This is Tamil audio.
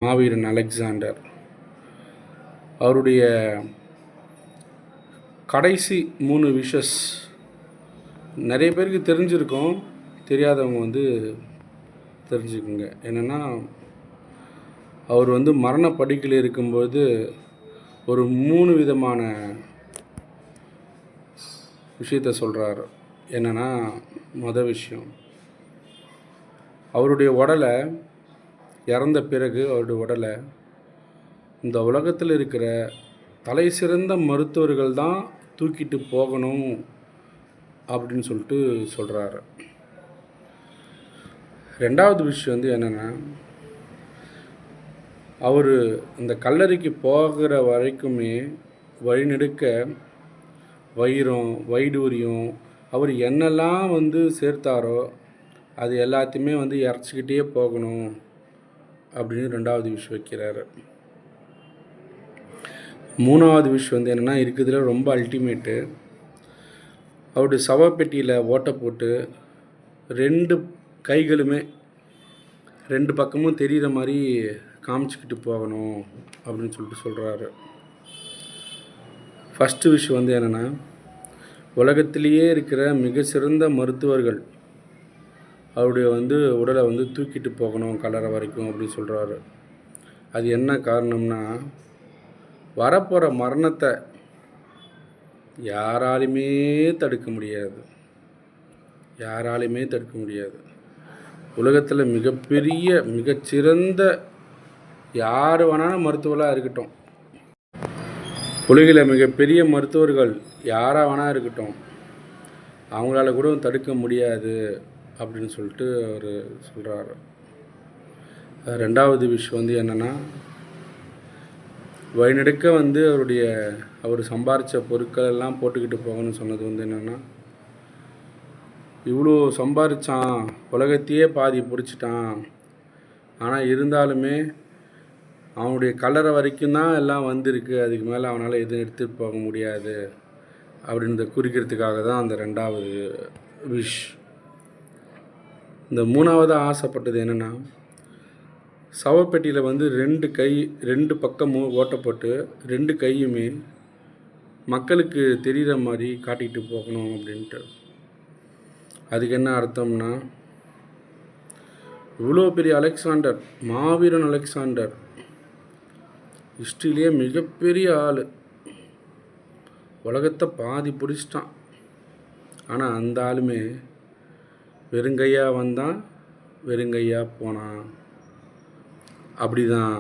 மாவீரன் அலெக்சாண்டர். அவருடைய கடைசி 3 விஷஸ் நிறைய பேருக்கு தெரிஞ்சிருக்கும். தெரியாதவங்க தெரிஞ்சுக்குங்க. என்னென்னா, அவர் மரண படுக்கையில் இருக்கும்போது ஒரு 3 விதமான விஷயத்த சொல்கிறார். என்னென்னா, விஷயம், அவருடைய உடலை இறந்த பிறகு அவருடைய உடலை இந்த உலகத்தில் இருக்கிற தலை சிறந்த மருத்துவர்கள் தான் தூக்கிட்டு போகணும் அப்படின்னு சொல்லிட்டு சொல்கிறாரு. 2வது விஷயம் என்னென்னா, அவர் இந்த கல்லறைக்கு போகிற வரைக்குமே வழிநெடுக்க வைரம், வைடூரியம், அவர் என்னெல்லாம் சேர்த்தாரோ அது எல்லாத்தையுமே இறச்சிக்கிட்டே போகணும் அப்படின்னு 2வது விஷயம் வைக்கிறாரு. 3வது விஷயம் என்னென்னா, இருக்கிறதுல ரொம்ப அல்டிமேட்டு, அவருடைய சவப்பெட்டியில் ஓட்டை போட்டு 2 கைகளுமே 2 பக்கமும் தெரிகிற மாதிரி காமிச்சிக்கிட்டு போகணும் அப்படின்னு சொல்லிட்டு சொல்கிறாரு. ஃபஸ்ட்டு விஷயம் என்னென்னா, உலகத்திலேயே இருக்கிற மிக சிறந்த மருத்துவர்கள் அவருடைய உடலை தூக்கிட்டு போகணும் கல்லறை வரைக்கும் அப்படின்னு சொல்கிறாரு. அது என்ன காரணம்னா, வரப்போகிற மரணத்தை யாராலுமே தடுக்க முடியாது. உலகத்தில் மிகச்சிறந்த யார் வேணாலும் மருத்துவராக இருக்கட்டும், உலகில் மிகப்பெரிய மருத்துவர்கள் யாராக வேணா இருக்கட்டும், அவங்களால கூட தடுக்க முடியாது அப்படின்னு சொல்லிட்டு அவர் சொல்கிறாரு. 2வது விஷயம் என்னென்னா, வழிநெடுக்க அவர் சம்பாரித்த பொருட்கள் எல்லாம் போட்டுக்கிட்டு போகணும்னு சொன்னது என்னென்னா, இவ்வளோ சம்பாரித்தான், உலகத்தையே பாதி பிடிச்சிட்டான், ஆனால் இருந்தாலுமே அவனுடைய கல்லறை வரைக்கும் தான் எல்லாம் வந்திருக்கு, அதுக்கு மேலே அவனால் எதுவும் எடுத்துகிட்டு போக முடியாது அப்படின்றத குறிக்கிறதுக்காக தான் அந்த 2வது விஷ். இந்த 3வது ஆசைப்பட்டது என்னென்னா, சவப்பெட்டியில் 2 பக்கமும் ஓட்டப்பட்டு 2 கையுமே மக்களுக்கு தெரிகிற மாதிரி காட்டிகிட்டு போகணும் அப்படின்ட்டு. அதுக்கு என்ன அர்த்தம்னா, இவ்வளோ பெரிய அலெக்சாண்டர், மாவீரன் அலெக்சாண்டர், ஹிஸ்ட்ரியிலேயே மிகப்பெரிய ஆள், உலகத்தை பாதி பிடிச்சிட்டான், ஆனால் அந்த ஆளுமே வெறுங்கையாக வந்தான், வெறுங்கையாக போனான். அப்படி தான்